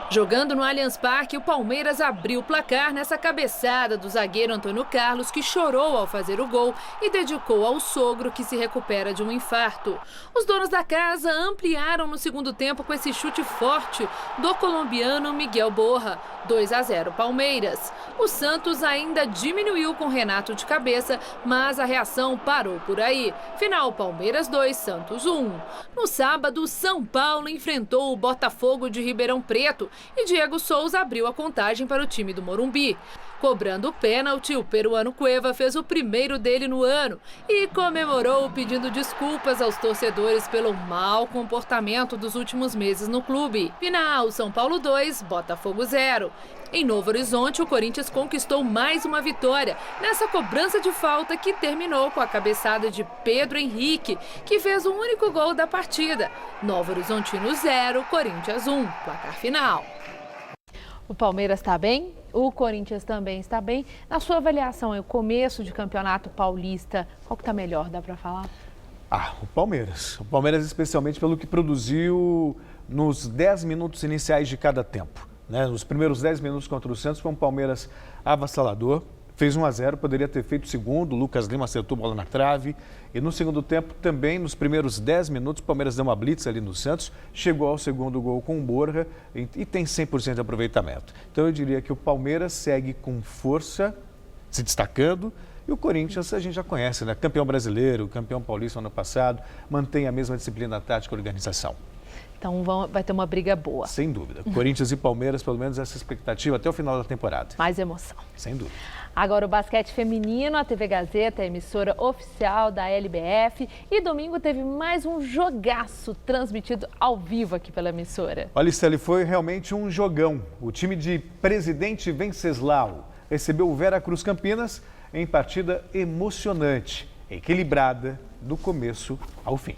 Jogando no Allianz Parque, o Palmeiras abriu o placar nessa cabeçada do zagueiro Antônio Carlos, que chorou ao fazer o gol e dedicou ao sogro, que se recupera de um infarto. Os donos da casa ampliaram no segundo tempo com esse chute forte do colombiano Miguel Borja. 2-0 Palmeiras. O Santos ainda diminuiu com Renato de cabeça, mas a reação parou por aí. Final Palmeiras 2, Santos 1. No sábado, São Paulo enfrentou o Botafogo de Ribeirão Preto e Diego Souza abriu a contagem para o time do Morumbi. Cobrando o pênalti, o peruano Cueva fez o primeiro dele no ano e comemorou pedindo desculpas aos torcedores pelo mau comportamento dos últimos meses no clube. Final, São Paulo 2, Botafogo 0. Em Novo Horizonte, o Corinthians conquistou mais uma vitória nessa cobrança de falta que terminou com a cabeçada de Pedro Henrique, que fez o único gol da partida. Novo Horizontino 0, Corinthians 1, placar final. O Palmeiras está bem, o Corinthians também está bem. Na sua avaliação, é o começo de campeonato paulista, qual que está melhor, dá para falar? O Palmeiras. O Palmeiras especialmente pelo que produziu nos 10 minutos iniciais de cada tempo. né? Nos primeiros 10 minutos contra o Santos foi um Palmeiras avassalador. Fez 1-0, poderia ter feito o segundo, o Lucas Lima acertou a bola na trave. E no segundo tempo também, nos primeiros 10 minutos, o Palmeiras deu uma blitz ali no Santos, chegou ao segundo gol com o Borja e tem 100% de aproveitamento. Então eu diria que o Palmeiras segue com força, se destacando, e o Corinthians a gente já conhece, né? Campeão brasileiro, campeão paulista no ano passado, mantém a mesma disciplina tática e organização. Então vai ter uma briga boa. Sem dúvida. Corinthians e Palmeiras, pelo menos essa expectativa até o final da temporada. Mais emoção. Sem dúvida. Agora o basquete feminino, a TV Gazeta, a emissora oficial da LBF. E domingo teve mais um jogaço transmitido ao vivo aqui pela emissora. Olha, Steli, foi realmente um jogão. O time de Presidente Venceslau recebeu o Vera Cruz Campinas em partida emocionante, equilibrada, do começo ao fim.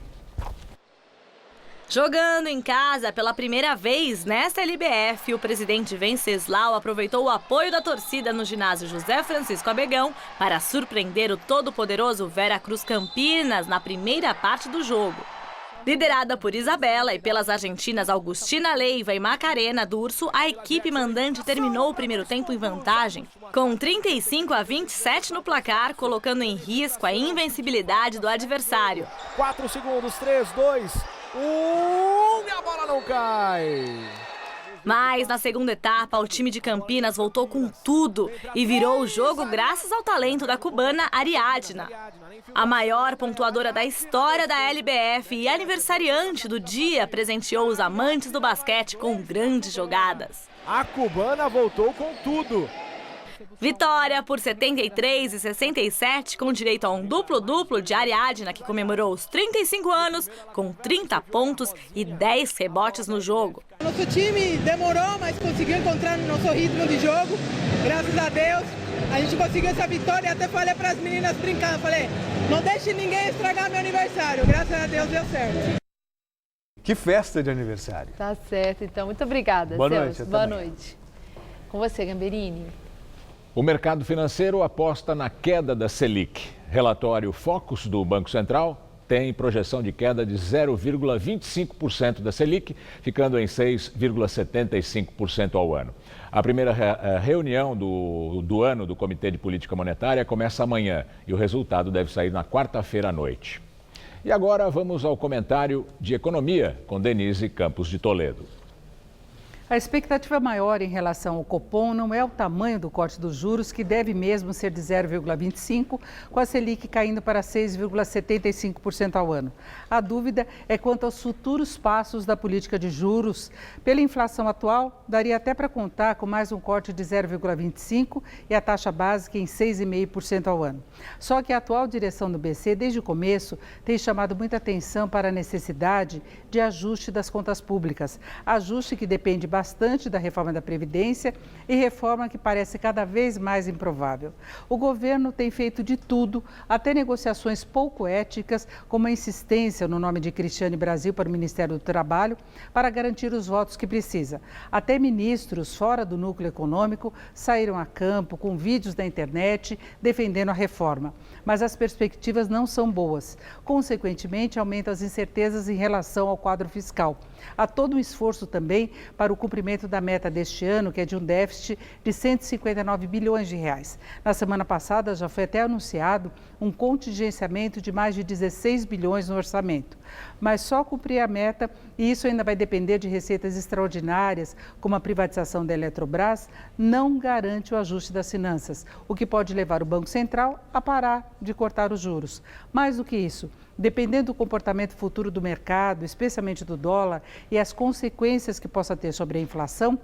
Jogando em casa pela primeira vez nesta LBF, o Presidente Venceslau aproveitou o apoio da torcida no ginásio José Francisco Abegão para surpreender o todo-poderoso Vera Cruz Campinas na primeira parte do jogo. Liderada por Isabela e pelas argentinas Augustina Leiva e Macarena Durso, a equipe mandante terminou o primeiro tempo em vantagem, com 35-27 no placar, colocando em risco a invencibilidade do adversário. 4 segundos, 3, 2, 1 e a bola não cai. Mas na segunda etapa, o time de Campinas voltou com tudo e virou o jogo graças ao talento da cubana Ariadna. A maior pontuadora da história da LBF e aniversariante do dia presenteou os amantes do basquete com grandes jogadas. A cubana voltou com tudo. Vitória por 73 e 67, com direito a um duplo-duplo de Ariadna, que comemorou os 35 anos, com 30 pontos e 10 rebotes no jogo. Nosso time demorou, mas conseguiu encontrar o nosso ritmo de jogo. Graças a Deus, a gente conseguiu essa vitória. Até falei para as meninas brincando, falei, não deixe ninguém estragar meu aniversário. Graças a Deus deu certo. Que festa de aniversário. Tá certo, então. Muito obrigada, Boa Celso. noite. Boa noite. Com você, Gamberini. O mercado financeiro aposta na queda da Selic. Relatório Focus do Banco Central tem projeção de queda de 0,25% da Selic, ficando em 6,75% ao ano. A primeira reunião do ano do Comitê de Política Monetária começa amanhã e o resultado deve sair na quarta-feira à noite. E agora vamos ao comentário de economia com Denise Campos de Toledo. A expectativa maior em relação ao Copom não é o tamanho do corte dos juros, que deve mesmo ser de 0,25%, com a Selic caindo para 6,75% ao ano. A dúvida é quanto aos futuros passos da política de juros. Pela inflação atual, daria até para contar com mais um corte de 0,25% e a taxa básica em 6,5% ao ano. Só que a atual direção do BC, desde o começo, tem chamado muita atenção para a necessidade de ajuste das contas públicas. Ajuste que depende bastante da reforma da Previdência e reforma que parece cada vez mais improvável. O governo tem feito de tudo, até negociações pouco éticas, como a insistência no nome de Cristiane Brasil para o Ministério do Trabalho, para garantir os votos que precisa. Até ministros fora do núcleo econômico saíram a campo com vídeos da internet defendendo a reforma. Mas as perspectivas não são boas. Consequentemente, aumentam as incertezas em relação ao quadro fiscal. Há todo um esforço também para o cumprimento da meta deste ano, que é de um déficit de 159 bilhões de reais. Na semana passada já foi até anunciado um contingenciamento de mais de 16 bilhões no orçamento. Mas só cumprir a meta, e isso ainda vai depender de receitas extraordinárias, como a privatização da Eletrobras, não garante o ajuste das finanças, o que pode levar o Banco Central a parar de cortar os juros. Mais do que isso, dependendo do comportamento futuro do mercado, especialmente do dólar, e as consequências que possa ter sobre a inflação,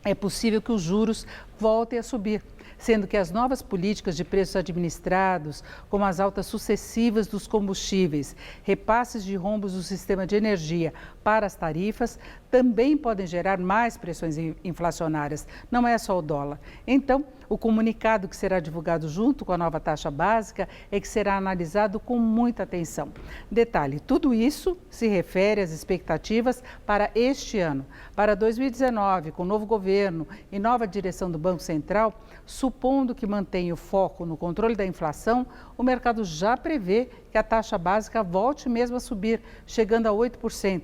é possível que os juros voltem a subir, sendo que as novas políticas de preços administrados, como as altas sucessivas dos combustíveis, repasses de rombos do sistema de energia para as tarifas, também podem gerar mais pressões inflacionárias, não é só o dólar. Então, o comunicado que será divulgado junto com a nova taxa básica é que será analisado com muita atenção. Detalhe, tudo isso se refere às expectativas para este ano. Para 2019, com o novo governo e nova direção do Banco Central, supondo que mantenha o foco no controle da inflação, o mercado já prevê que a taxa básica volte mesmo a subir, chegando a 8%.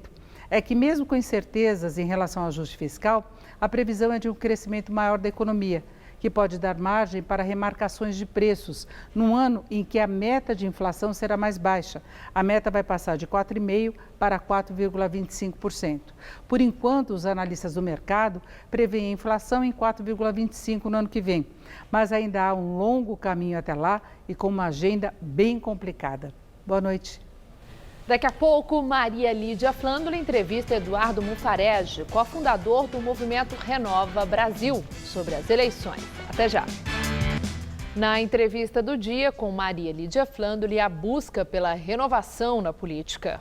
é que, mesmo com incertezas em relação ao ajuste fiscal, a previsão é de um crescimento maior da economia, que pode dar margem para remarcações de preços, num ano em que a meta de inflação será mais baixa. A meta vai passar de 4,5% para 4,25%. Por enquanto, os analistas do mercado prevêem a inflação em 4,25% no ano que vem, mas ainda há um longo caminho até lá e com uma agenda bem complicada. Boa noite. Daqui a pouco, Maria Lídia Flândula entrevista Eduardo Mufarege, cofundador do movimento Renova Brasil, sobre as eleições. Até já. Na entrevista do dia com Maria Lídia Flândula e a busca pela renovação na política.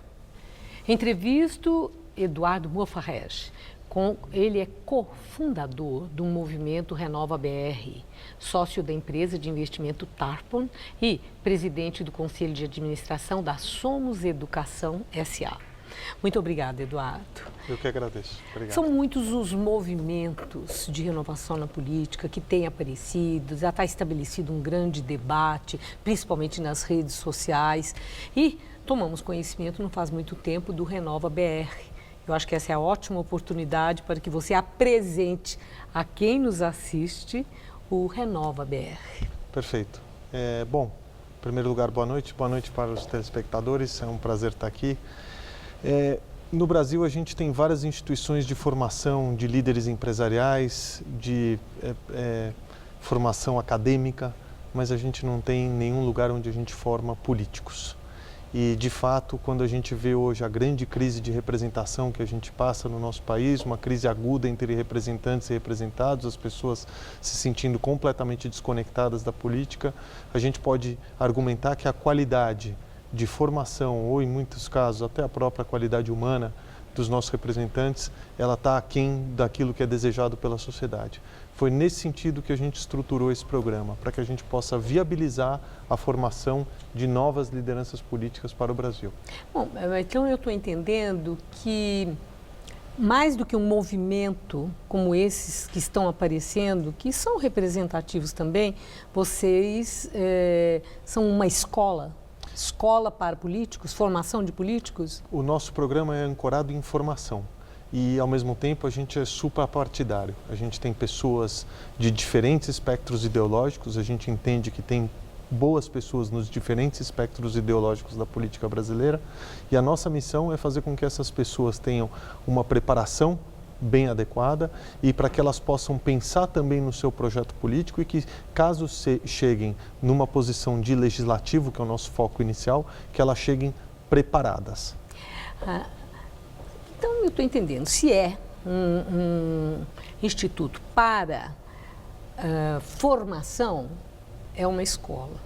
Entrevisto Eduardo Mufarege. Ele é cofundador do movimento Renova BR, sócio da empresa de investimento Tarpon e presidente do Conselho de Administração da Somos Educação S.A. Muito obrigada, Eduardo. Eu que agradeço. Obrigado. São muitos os movimentos de renovação na política que têm aparecido, já está estabelecido um grande debate, principalmente nas redes sociais, e tomamos conhecimento não faz muito tempo do Renova BR. Eu acho que essa é a ótima oportunidade para que você apresente a quem nos assiste o Renova BR. Perfeito. Bom, em primeiro lugar, boa noite para os telespectadores, é um prazer estar aqui. No Brasil, a gente tem várias instituições de formação de líderes empresariais, de formação acadêmica, mas a gente não tem nenhum lugar onde a gente forma políticos. E, de fato, quando a gente vê hoje a grande crise de representação que a gente passa no nosso país, uma crise aguda entre representantes e representados, as pessoas se sentindo completamente desconectadas da política, a gente pode argumentar que a qualidade de formação, ou em muitos casos até a própria qualidade humana dos nossos representantes, ela está aquém daquilo que é desejado pela sociedade. Foi nesse sentido que a gente estruturou esse programa, para que a gente possa viabilizar a formação de novas lideranças políticas para o Brasil. Bom, então eu estou entendendo que mais do que um movimento como esses que estão aparecendo, que são representativos também, vocês são uma escola para políticos, formação de políticos? O nosso programa é ancorado em formação. E, ao mesmo tempo, a gente é suprapartidário. A gente tem pessoas de diferentes espectros ideológicos, a gente entende que tem boas pessoas nos diferentes espectros ideológicos da política brasileira, e a nossa missão é fazer com que essas pessoas tenham uma preparação bem adequada e para que elas possam pensar também no seu projeto político e que, caso cheguem numa posição de legislativo, que é o nosso foco inicial, que elas cheguem preparadas. Então, eu estou entendendo, se é um instituto para formação, é uma escola.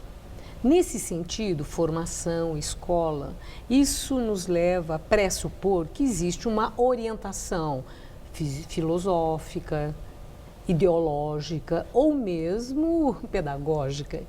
Nesse sentido, formação, escola, isso nos leva a pressupor que existe uma orientação filosófica, ideológica ou mesmo pedagógica.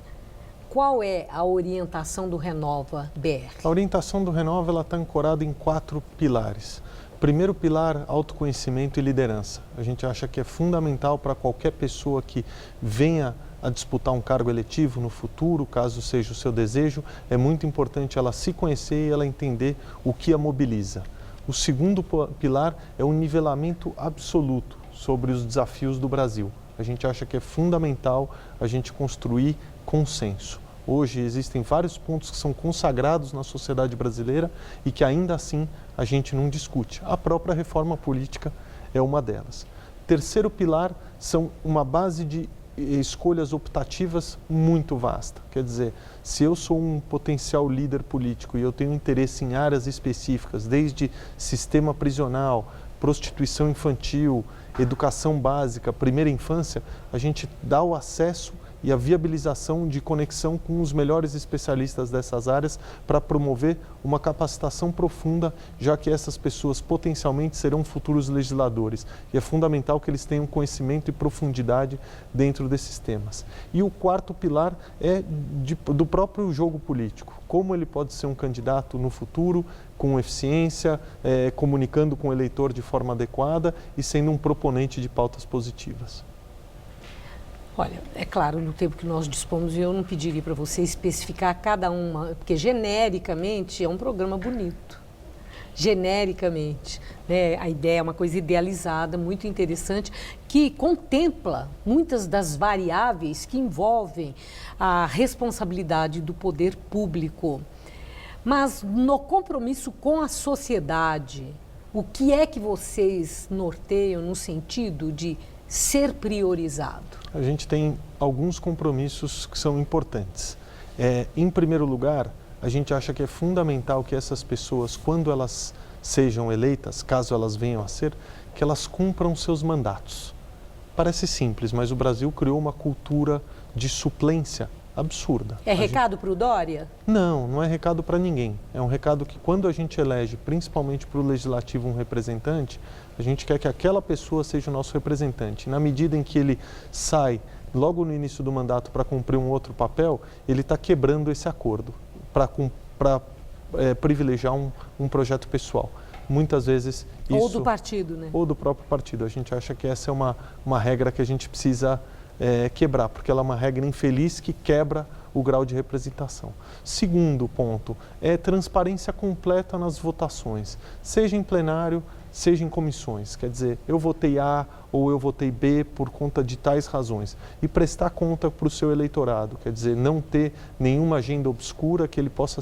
Qual é a orientação do Renova BR? A orientação do Renova está ancorada em 4 pilares. Primeiro pilar, autoconhecimento e liderança. A gente acha que é fundamental para qualquer pessoa que venha a disputar um cargo eletivo no futuro, caso seja o seu desejo, é muito importante ela se conhecer e ela entender o que a mobiliza. O segundo pilar é o nivelamento absoluto sobre os desafios do Brasil. A gente acha que é fundamental a gente construir consenso. Hoje existem vários pontos que são consagrados na sociedade brasileira e que ainda assim a gente não discute. A própria reforma política é uma delas. Terceiro pilar são uma base de escolhas optativas muito vasta. Quer dizer, se eu sou um potencial líder político e eu tenho interesse em áreas específicas, desde sistema prisional, prostituição infantil, educação básica, primeira infância, a gente dá o acesso e a viabilização de conexão com os melhores especialistas dessas áreas para promover uma capacitação profunda, já que essas pessoas potencialmente serão futuros legisladores. E é fundamental que eles tenham conhecimento e profundidade dentro desses temas. E o quarto pilar é do próprio jogo político. Como ele pode ser um candidato no futuro, com eficiência, comunicando com o eleitor de forma adequada e sendo um proponente de pautas positivas. Olha, é claro, no tempo que nós dispomos, eu não pediria para você especificar cada uma, porque genericamente é um programa bonito. genericamente, né? A ideia é uma coisa idealizada, muito interessante, que contempla muitas das variáveis que envolvem a responsabilidade do poder público. Mas no compromisso com a sociedade, o que é que vocês norteiam no sentido de ser priorizado? A gente tem alguns compromissos que são importantes. Em primeiro lugar, a gente acha que é fundamental que essas pessoas, quando elas sejam eleitas, caso elas venham a ser, que elas cumpram seus mandatos. Parece simples, mas o Brasil criou uma cultura de suplência absurda. É recado para o Dória? Não, não é recado para ninguém. É um recado que quando a gente elege, principalmente para o Legislativo, um representante, a gente quer que aquela pessoa seja o nosso representante. Na medida em que ele sai logo no início do mandato para cumprir um outro papel, ele está quebrando esse acordo para privilegiar um projeto pessoal. Muitas vezes isso... Ou do partido, né? Ou do próprio partido. A gente acha que essa é uma regra que a gente precisa quebrar, porque ela é uma regra infeliz que quebra o grau de representação. Segundo ponto, é transparência completa nas votações, seja em plenário, seja em comissões. Quer dizer, eu votei A ou eu votei B por conta de tais razões. E prestar conta para o seu eleitorado, quer dizer, não ter nenhuma agenda obscura, que ele possa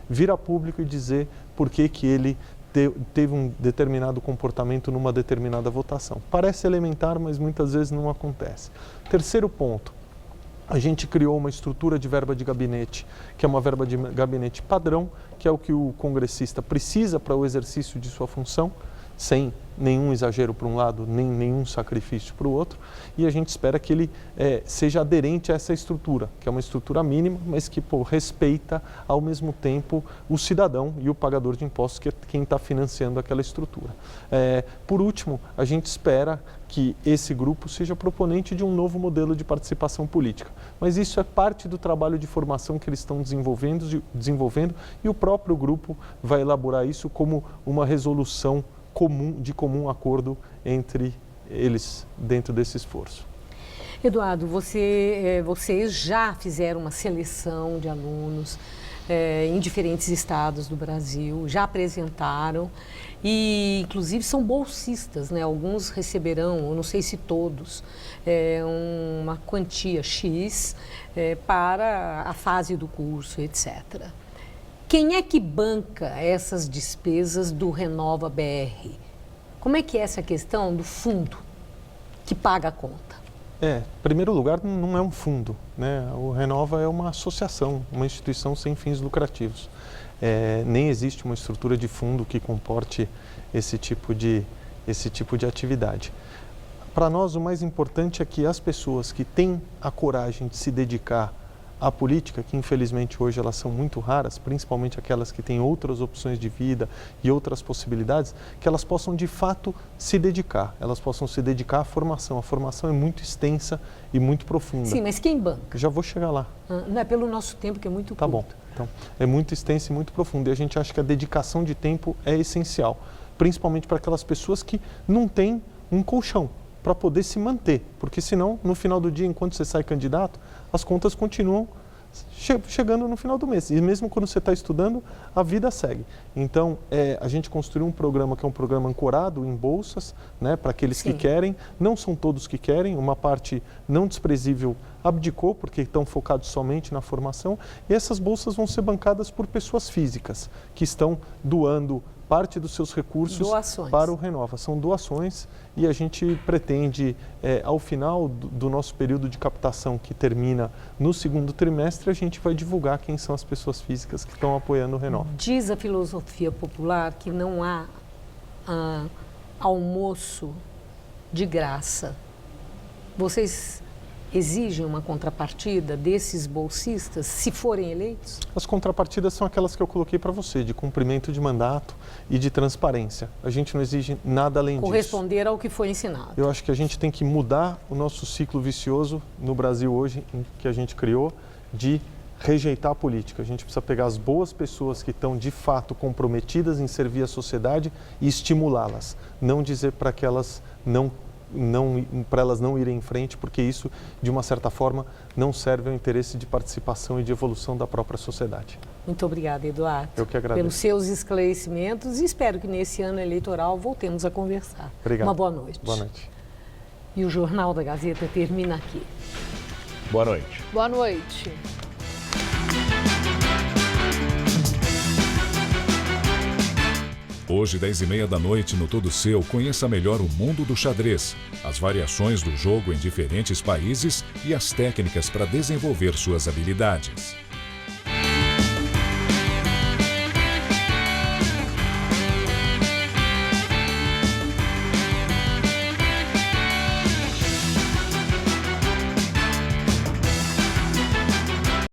vir a público e dizer por que ele teve um determinado comportamento numa determinada votação. Parece elementar, mas muitas vezes não acontece. Terceiro ponto, a gente criou uma estrutura de verba de gabinete, que é uma verba de gabinete padrão, que é o que o congressista precisa para o exercício de sua função, sem nenhum exagero para um lado, nem nenhum sacrifício para o outro, e a gente espera que ele seja aderente a essa estrutura, que é uma estrutura mínima, mas que respeita ao mesmo tempo o cidadão e o pagador de impostos, que é quem está financiando aquela estrutura. Por último, a gente espera que esse grupo seja proponente de um novo modelo de participação política, mas isso é parte do trabalho de formação que eles estão desenvolvendo e o próprio grupo vai elaborar isso como uma resolução de comum acordo entre eles dentro desse esforço. Eduardo, vocês já fizeram uma seleção de alunos em diferentes estados do Brasil, já apresentaram e inclusive são bolsistas, né? Alguns receberão, eu não sei se todos, uma quantia X para a fase do curso, etc. Quem é que banca essas despesas do Renova BR? Como é que é essa questão do fundo que paga a conta? Em primeiro lugar, não é um fundo, né? O Renova é uma associação, uma instituição sem fins lucrativos. Nem existe uma estrutura de fundo que comporte esse tipo de atividade. Para nós, o mais importante é que as pessoas que têm a coragem de se dedicar à política, que infelizmente hoje elas são muito raras, principalmente aquelas que têm outras opções de vida e outras possibilidades, que elas possam de fato se dedicar, elas possam se dedicar à formação. A formação é muito extensa e muito profunda. Sim, mas quem banca? Já vou chegar lá. Não é pelo nosso tempo, que é muito curto. Tá bom. Então, é muito extensa e muito profunda e a gente acha que a dedicação de tempo é essencial, principalmente para aquelas pessoas que não têm um colchão para poder se manter, porque senão, no final do dia, enquanto você sai candidato, as contas continuam chegando no final do mês. E mesmo quando você está estudando, a vida segue. Então, a gente construiu um programa que é um programa ancorado em bolsas, né, para aqueles que querem. Não são todos que querem, uma parte não desprezível abdicou, porque estão focados somente na formação. E essas bolsas vão ser bancadas por pessoas físicas, que estão doando parte dos seus recursos para o Renova. São doações e a gente pretende, ao final do nosso período de captação, que termina no segundo trimestre, a gente vai divulgar quem são as pessoas físicas que estão apoiando o Renova. Diz a filosofia popular que não há almoço de graça. Vocês exigem uma contrapartida desses bolsistas, se forem eleitos? As contrapartidas são aquelas que eu coloquei para você, de cumprimento de mandato e de transparência. A gente não exige nada além disso. Corresponder ao que foi ensinado. Eu acho que a gente tem que mudar o nosso ciclo vicioso no Brasil hoje, que a gente criou, de rejeitar a política. A gente precisa pegar as boas pessoas que estão de fato comprometidas em servir a sociedade e estimulá-las. Não dizer para que elas não para elas não irem em frente, porque isso, de uma certa forma, não serve ao interesse de participação e de evolução da própria sociedade. Muito obrigada, Eduardo. Eu que agradeço. Pelos seus esclarecimentos e espero que nesse ano eleitoral voltemos a conversar. Obrigado. Uma boa noite. Boa noite. E o Jornal da Gazeta termina aqui. Boa noite. Boa noite. Hoje, 10h30 da noite, no Todo Seu, conheça melhor o mundo do xadrez, as variações do jogo em diferentes países e as técnicas para desenvolver suas habilidades.